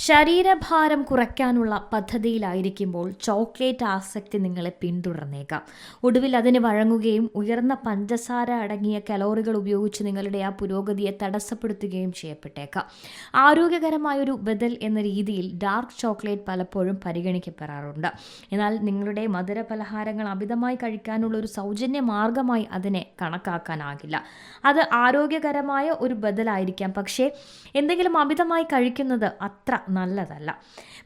ശരീരഭാരം കുറയ്ക്കാനുള്ള പദ്ധതിയിലായിരിക്കുമ്പോൾ ചോക്ലേറ്റ് ആസക്തി നിങ്ങളെ പിന്തുടർന്നേക്കാം. ഒടുവിൽ അതിന് വഴങ്ങുകയും ഉയർന്ന പഞ്ചസാര അടങ്ങിയ കലോറികൾ ഉപയോഗിച്ച് നിങ്ങളുടെ ആ പുരോഗതിയെ തടസ്സപ്പെടുത്തുകയും ചെയ്യപ്പെട്ടേക്കാം. ആരോഗ്യകരമായൊരു ബദൽ എന്ന രീതിയിൽ ഡാർക്ക് ചോക്ലേറ്റ് പലപ്പോഴും പരിഗണിക്കപ്പെടാറുണ്ട്. എന്നാൽ നിങ്ങളുടെ മധുര പലഹാരങ്ങൾ അമിതമായി കഴിക്കാനുള്ള ഒരു സൗജന്യ മാർഗമായി അതിനെ കണക്കാക്കാനാകില്ല. അത് ആരോഗ്യകരമായ ഒരു ബദലായിരിക്കാം, പക്ഷേ എന്തെങ്കിലും അമിതമായി കഴിക്കുന്നത് അത്ര നല്ലതല്ല.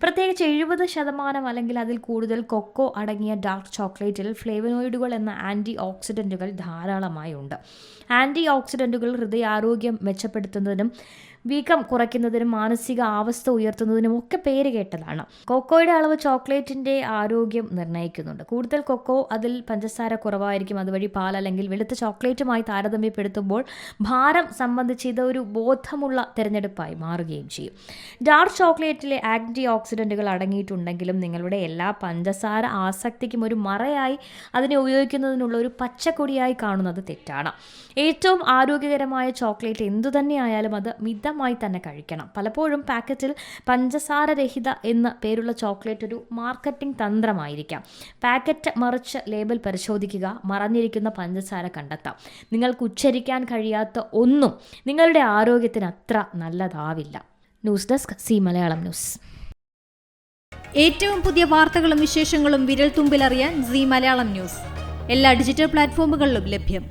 പ്രത്യേകിച്ച് 70% അല്ലെങ്കിൽ അതിൽ കൂടുതൽ കൊക്കോ അടങ്ങിയ ഡാർക്ക് ചോക്ലേറ്റിൽ ഫ്ലേവനോയിഡുകൾ എന്ന ആൻറ്റി ഓക്സിഡൻറ്റുകൾ ധാരാളമായി ഉണ്ട്. ആൻറ്റി ഓക്സിഡൻറ്റുകൾ ഹൃദയാരോഗ്യം മെച്ചപ്പെടുത്തുന്നതിനും വീക്കം കുറയ്ക്കുന്നതിനും മാനസിക അവസ്ഥ ഉയർത്തുന്നതിനും ഒക്കെ പേര് കേട്ടതാണ്. കൊക്കോയുടെ അളവ് ചോക്ലേറ്റിൻ്റെ ആരോഗ്യം നിർണ്ണയിക്കുന്നുണ്ട്. കൂടുതൽ കൊക്കോ അതിൽ പഞ്ചസാര കുറവായിരിക്കും. അതുവഴി പാൽ അല്ലെങ്കിൽ വെളുത്ത ചോക്ലേറ്റുമായി താരതമ്യപ്പെടുത്തുമ്പോൾ ഭാരം സംബന്ധിച്ച് ഇത് ഒരു ബോധമുള്ള തിരഞ്ഞെടുപ്പായി മാറുകയും ചെയ്യും. ഡാർക്ക് ചോക്ലേറ്റിലെ ആൻറ്റി ഓക്സിഡൻറ്റുകൾ അടങ്ങിയിട്ടുണ്ടെങ്കിലും നിങ്ങളുടെ എല്ലാ പഞ്ചസാര ആസക്തിക്കും ഒരു മറയായി അതിനെ ഉപയോഗിക്കുന്നതിനുള്ള ഒരു പച്ചക്കൊടിയായി കാണുന്നത് തെറ്റാണ്. ഏറ്റവും ആരോഗ്യകരമായ ചോക്ലേറ്റ് എന്തുതന്നെയായാലും അത് മിതമായി തന്നെ കഴിക്കണം. പലപ്പോഴും പാക്കറ്റിൽ പഞ്ചസാരരഹിത എന്ന പേരുള്ള ചോക്ലേറ്റ് ഒരു മാർക്കറ്റിംഗ് തന്ത്രമായിരിക്കാം. പാക്കറ്റ് മറിച്ച് ലേബൽ പരിശോധിക്കുക, മറഞ്ഞിരിക്കുന്ന പഞ്ചസാര കണ്ടെത്താം. നിങ്ങൾക്ക് ഉച്ചരിക്കാൻ കഴിയാത്ത ഒന്നും നിങ്ങളുടെ ആരോഗ്യത്തിന് അത്ര നല്ലതാവില്ല. News desk C Malayalam news. ഏറ്റവും പുതിയ വാർത്തകളും വിശേഷങ്ങളും വിരൽ തുമ്പിലറിയാൻ സി മലയാളം ന്യൂസ് എല്ലാ ഡിജിറ്റൽ പ്ലാറ്റ്ഫോമുകളിലും ലഭ്യം.